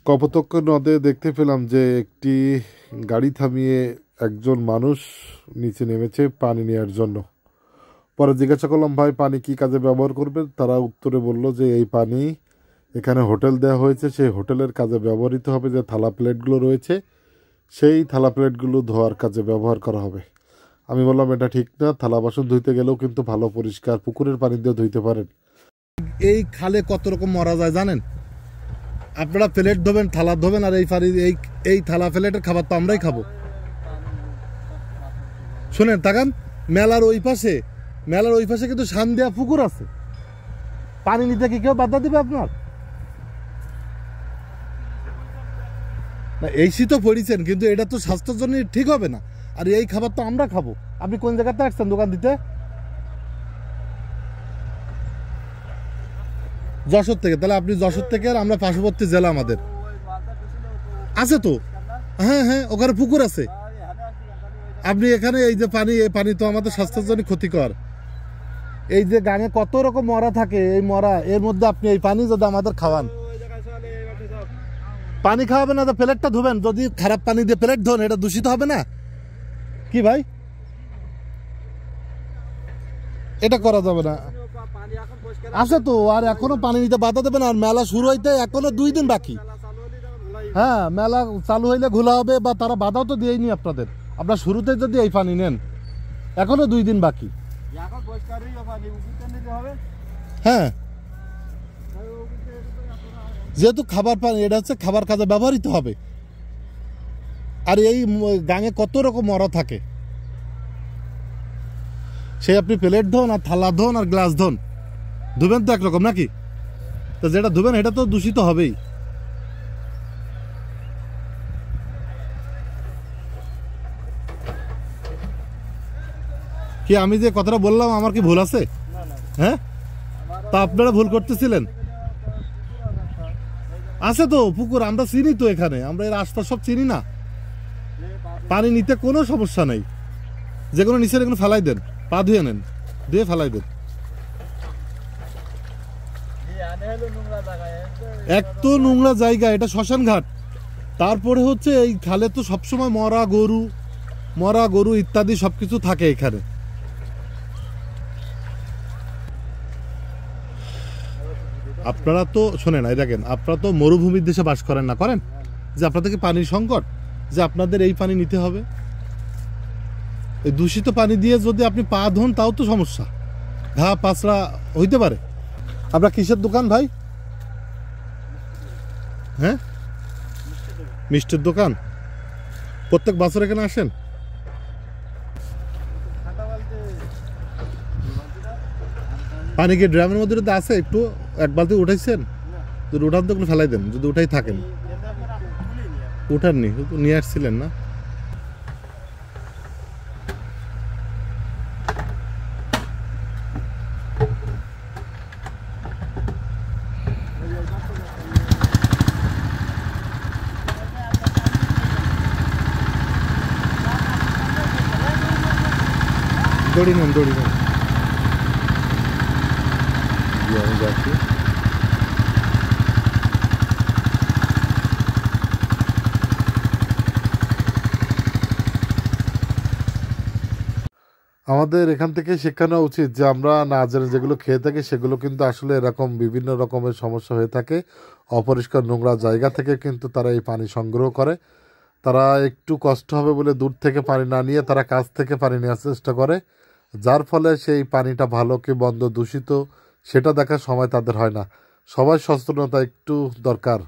কপোতাক্ষ নদে দেখতে পেলাম যে একটি গাড়ি থামিয়ে একজন মানুষ নিচে নেমেছে পানি নেওয়ার জন্য। পরে জিজ্ঞাসা করলাম, ভাই পানি কি কাজে ব্যবহার করবেন? তারা উত্তরে বলল যে এই পানি এখানে হোটেল দেওয়া হয়েছে, সেই হোটেলের কাজে ব্যবহৃত হবে। যে থালা প্লেটগুলো রয়েছে সেই থালা প্লেটগুলো ধোয়ার কাজে ব্যবহার করা হবে। আমি বললাম এটা ঠিক না, থালা বাসন ধুইতে গেলেও কিন্তু ভালো পরিষ্কার পুকুরের পানি দিয়ে ধুইতে পারেন। এই খালে কত রকম মরা যায় জানেন? আপনারা প্লেট ধোবেন, থালা ধোবেন, আর এই থালা প্লেটের খাবার তো আমরাই খাবো। শোনেন, তাকান, মেলার ওই পাশে কিন্তু সান্দিয়া পুকুর আছে। পানি নিতে কি কেউ বাধা দিবে আপনার? না, এই শীতও পড়িছেন, কিন্তু এটা তো স্বাস্থ্যের জন্য ঠিক হবে না। আর এই খাবার তো আমরা খাবো। আপনি কোন জায়গাতে আসছেন দোকান দিতে? যশোর থেকে? তাহলে আপনি যশোর থেকে, আর আমরা পার্শ্ববর্তী জেলা আমাদের আছে তো। হ্যাঁ হ্যাঁ, ওখানে পুকুর আছে। আপনি এখানে এই যে পানি, এই পানি তো আমাদের স্বাস্থ্যের জন্য ক্ষতিকর। এই যে গাঙে কত রকম মরা থাকে, এই মরা এর মধ্যে আপনি এই পানি যদি আমাদের খাওয়ান, পানি খাওয়াবেন না তো প্লেটটা ধুবেন। যদি খারাপ পানি দিয়ে প্লেট ধোন, এটা দূষিত হবে না কি ভাই? এটা করা যাবে না। আছে তো, আর এখনো পানি নিতে বাধা দেবেন। আর মেলা শুরু হইতে এখনো 2 দিন বাকি। হ্যাঁ, মেলা চালু হইলে ঘোলা হবে, বা তারা বাধাও তো দিয়েইনি আপনাদের। আপনার শুরুতে যদি এই পানি নেন, এখনো 2 দিন বাকি। হ্যাঁ, যেহেতু খাবার পানি, এটা হচ্ছে খাবার কাজে ব্যবহৃত হবে। আর এই গাঙে কত রকম মরা থাকে, সে আপনি প্লেট ধোন, আর থালা ধোন, আর গ্লাস ধোন, ধুবেন তো একরকম নাকি? তো যেটা ধুবেন এটা তো দূষিত হবেই। কি আমি যে কথাটা বললাম, আমার কি ভুল আছে? হ্যাঁ, তা আপনারা ভুল করতেছিলেন। আছে তো পুকুর, আমরা চিনি তো, এখানে আমরা এর আশপাশ সব চিনি না। পানি নিতে কোনো সমস্যা নেই। যে কোনো নিচে এগুলো ফেলাই দেন, পা ধুয়ে নেন, ধুয়ে ফেলাই দেন। এক তো নোংরা জায়গা, এটা শ্মশান ঘাট। তারপরে হচ্ছে এই খালে তো সবসময় মরা গরু ইত্যাদি সবকিছু থাকে এখানে। আপনারা তো শোনেন, এই দেখেন, আপনারা তো মরুভূমির দেশে বাস করেন না, করেন? যে আপনাদেরকে পানির সংকট, যে আপনাদের এই পানি নিতে হবে। এই দূষিত পানি দিয়ে যদি আপনি পা ধোন, তাও তো সমস্যা, ঘা পাঁচড়া হইতে পারে। আপনার কিসের দোকান ভাই? হ্যাঁ, মিষ্টির দোকান। প্রত্যেক বছর এখানে আসেন? পানি কি ড্রামের মধ্যে আছে? একটু এক বালতি উঠাইছেন? যদি উঠান তো ফেলাই দেন, যদি উঠাই থাকেন। উঠাননি, নিয়ে আসছিলেন না? দড়ি নেন। আমি যাচ্ছি। আমাদের এখান থেকে শিক্ষা নেওয়া উচিত যে আমরা না জেনে যেগুলো খেয়ে থাকি সেগুলো কিন্তু আসলে এরকম বিভিন্ন রকমের সমস্যা হয়ে থাকে। অপরিষ্কার নোংরা জায়গা থেকে কিন্তু তারা এই পানি সংগ্রহ করে। তারা একটু কষ্ট হবে বলে দূর থেকে পানি না নিয়ে তারা কাছ থেকে পানি নেওয়ার চেষ্টা করে, যার ফলে সেই পানিটা ভালো কি মন্দ, দূষিত সেটা দেখার সময় তাদের হয় না। সবাই সচেতনতা একটু দরকার।